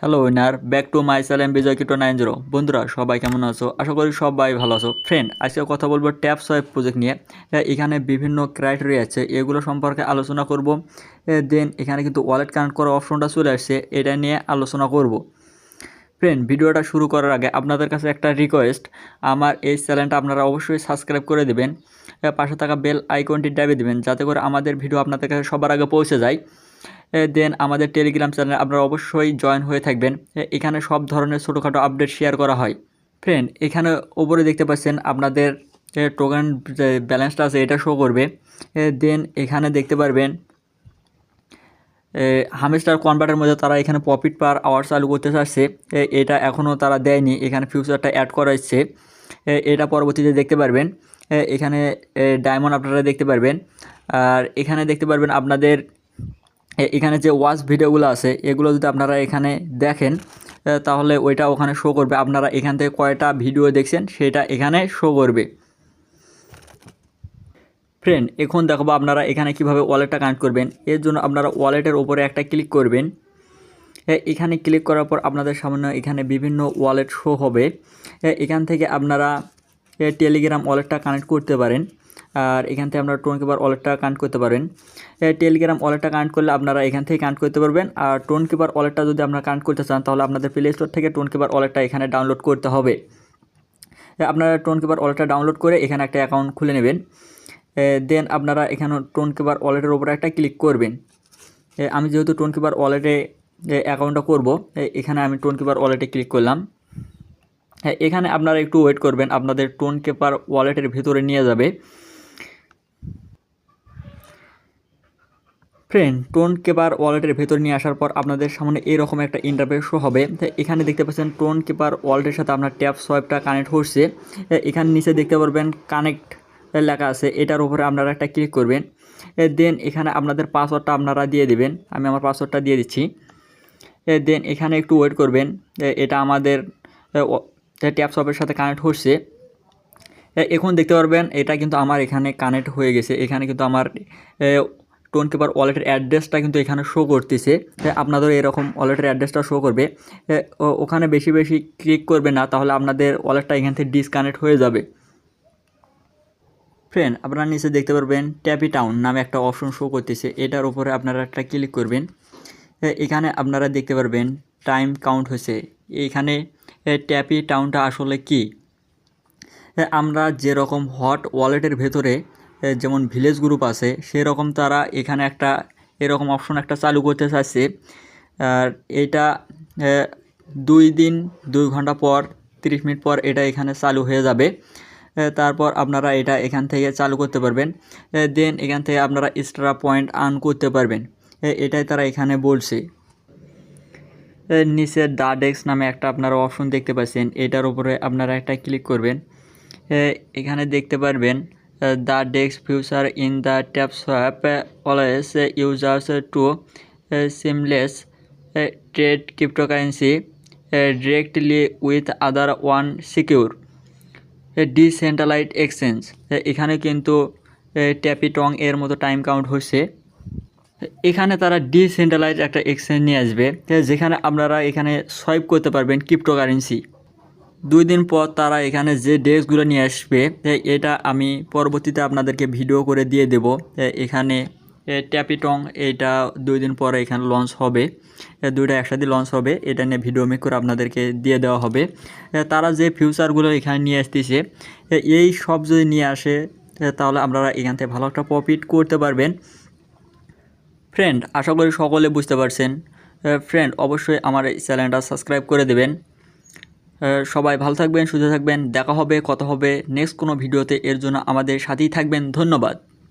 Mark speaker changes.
Speaker 1: Hello winner back to my channel Bijoy কিটো 90। বন্ধুরা সবাই কেমন আছো? আশা করি সবাই ভালো আছো। ফ্রেন্ড, আজকে কথা বলবো ট্যাপ সোয়াইপ প্রজেক্ট নিয়ে। এখানে বিভিন্ন ক্রাইটেরিয়া আছে, এগুলো সম্পর্কে আলোচনা করব। দেন এখানে কিন্তু ওয়ালেট কানেক্ট করার অপশনটা চলে আসছে, এটা নিয়ে আলোচনা করব। ফ্রেন্ড, ভিডিওটা শুরু করার আগে আপনাদের কাছে একটা রিকোয়েস্ট, আমার এই চ্যানেলটা আপনারা অবশ্যই সাবস্ক্রাইব করে দেবেন, পাশে থাকা বেল আইকনটি দাবিয়ে দেবেন যাতে করে আমাদের ভিডিও আপনাদের কাছে সবার আগে পৌঁছে যায়। দেন আমাদের টেলিগ্রাম চ্যানেলে আপনারা অবশ্যই জয়েন হয়ে থাকবেন, এখানে সব ধরনের ছোটোখাটো আপডেট শেয়ার করা হয়। ফ্রেন্ড, এখানে ওপরে দেখতে পাচ্ছেন আপনাদের টোকেন যে ব্যালেন্সটা আছে এটা শো করবে। দেন এখানে দেখতে পারবেন হামস্টার কনভার্টের মধ্যে তারা এখানে প্রফিট পার আওয়ার চালু করতে চাচ্ছে, এটা এখনও তারা দেয়নি, এখানে ফিউচারটা অ্যাড করা হচ্ছে, এটা পরবর্তীতে দেখতে পারবেন। এখানে ডায়মন্ড আপনারা দেখতে পারবেন, আর এখানে দেখতে পারবেন আপনাদের এখানে যে ওয়াচ ভিডিওগুলো আছে এগুলো যদি আপনারা এখানে দেখেন তাহলে ওইটা ওখানে শো করবে, আপনারা এখান থেকে কয়টা ভিডিও দেখছেন সেটা এখানে শো করবে। ফ্রেন্ড, এখন দেখাবো আপনারা এখানে কিভাবে ওয়ালেটটা কানেক্ট করবেন। এর জন্য আপনারা ওয়ালেটের উপরে একটা ক্লিক করবেন। এখানে ক্লিক করার পর আপনাদের সামনে এখানে বিভিন্ন ওয়ালেট শো হবে। এখান থেকে আপনারা টেলিগ্রাম ওয়ালেটটা কানেক্ট করতে পারেন, আর এখান থেকে আপনারা টোনকিপার ওয়ালেটটা কানেক্ট করতে পারেন। টেলিগ্রাম ওয়ালেটটা কানেক্ট করলে আপনারা এখান থেকে কানেক্ট করতে পারবেন, আর টোনকিপার ওয়ালেটটা যদি আপনারা কানেক্ট করতে চান তাহলে আপনাদের প্লে স্টোর থেকে টোনকিপার ওয়ালেটটা এখানে ডাউনলোড করতে হবে। আপনারা টোনকিপার ওয়ালেটটা ডাউনলোড করে এখানে একটা অ্যাকাউন্ট খুলে নেবেন। দেন আপনারা এখানে টোনকিপার ওয়ালেটের উপরে একটা ক্লিক করবেন। আমি যেহেতু টোনকিপার ওয়ালেটে অ্যাকাউন্টটা করব, এখানে আমি টোনকিপার ওয়ালেটে ক্লিক করলাম। এখানে আপনারা একটু ওয়েট করবেন, আপনাদের টোনকিপার ওয়ালেটের ভিতরে নিয়ে যাবে। ফ্রেন্ড, টোনকিপার ওয়ালেটের ভেতর নিয়ে আসার পর আপনাদের সামনে এরকম একটা ইন্টারফেস শো হবে। এখানে দেখতে পাচ্ছেন টোনকিপার ওয়ালেটের সাথে আপনার ট্যাপ সোয়াইপটা কানেক্ট হচ্ছে। এখানে নিচে দেখতে পারবেন কানেক্ট লেখা আছে, এটার উপরে আপনারা একটা ক্লিক করবেন। দেন এখানে আপনাদের পাসওয়ার্ডটা আপনারা দিয়ে দেবেন, আমি আমার পাসওয়ার্ডটা দিয়ে দিচ্ছি। দেন এখানে একটু ওয়েট করবেন, এটা আমাদের ট্যাপ সোয়াইপের সাথে কানেক্ট হচ্ছে। এখন দেখতে পারবেন এটা কিন্তু আমার এখানে কানেক্ট হয়ে গেছে, এখানে কিন্তু আমার টোনকিপার ওয়ালেটের অ্যাড্রেসটা কিন্তু এখানে শো করতেছে। আপনাদের এরকম ওয়ালেটের অ্যাড্রেসটা শো করবে, ওখানে বেশি বেশি ক্লিক করবে না, তাহলে আপনাদের ওয়ালেটটা এখান থেকে ডিসকানেক্ট হয়ে যাবে। ফ্রেন্ড, আপনারা নিচে দেখতে পারবেন ট্যাপি টাউন নামে একটা অপশন শো করতেছে, এটার উপরে আপনারা একটা ক্লিক করবেন। এখানে আপনারা দেখতে পারবেন টাইম কাউন্ট হয়েছে। এইখানে ট্যাপি টাউনটা আসলে কি, আমরা যেরকম হট ওয়ালেটের ভেতরে যেমন ভিলেজ গ্রুপ আছে সেরকম তারা এখানে একটা এরকম অপশন একটা চালু করতে চাচ্ছে। আর এটা 2 দিন 2 ঘন্টা পর 30 মিনিট পর এটা এখানে চালু হয়ে যাবে। তারপর আপনারা এটা এখান থেকে চালু করতে পারবেন। দেন এখান থেকে আপনারা এক্সট্রা পয়েন্ট আর্ন করতে পারবেন, এটাই তারা এখানে বলছে। নিচে দা ডেস্ক নামে একটা আপনারা অপশন দেখতে পাচ্ছেন, এটার উপরে আপনারা একটা ক্লিক করবেন। এখানে দেখতে পারবেন the desk future in the tap swipe always users two seamless trade cryptocurrency directly with other one secure decentralised exchange. এখানে কিন্তু ট্যাপি টং এর মতো টাইম কাউন্ট হচ্ছে। এখানে তারা ডিসেন্ট্রালাইজড একটা এক্সচেঞ্জ নিয়ে আসবে, যেখানে আপনারা এখানে সোয়াইপ করতে পারবেন ক্রিপ্টোকারেন্সি। 2 দিন পর তারা এখানে যে ডেস্কগুলো নিয়ে আসবে এটা আমি পরবর্তীতে আপনাদেরকে ভিডিও করে দিয়ে দেব। এখানে ট্যাপিটং এটা 2 দিন পরে এখানে লঞ্চ হবে, দুইটা একসাথে লঞ্চ হবে, এটা নিয়ে ভিডিও মেক করে আপনাদেরকে দিয়ে দেওয়া হবে। তারা যে ফিউচারগুলো এখানে নিয়ে আসতেছে এই সব যদি নিয়ে আসে তাহলে আপনারা এখান থেকে ভালো একটা প্রফিট করতে পারবেন। ফ্রেন্ড, আশা করি সকলে বুঝতে পারছেন। ফ্রেন্ড, অবশ্যই আমার এই চ্যানেলটা সাবস্ক্রাইব করে দেবেন। সবাই ভালো থাকবেন, সুস্থ থাকবেন, দেখা হবে কথা হবে নেক্সট কোনো ভিডিওতে, এর জন্য আমাদের সাথেই থাকবেন। ধন্যবাদ।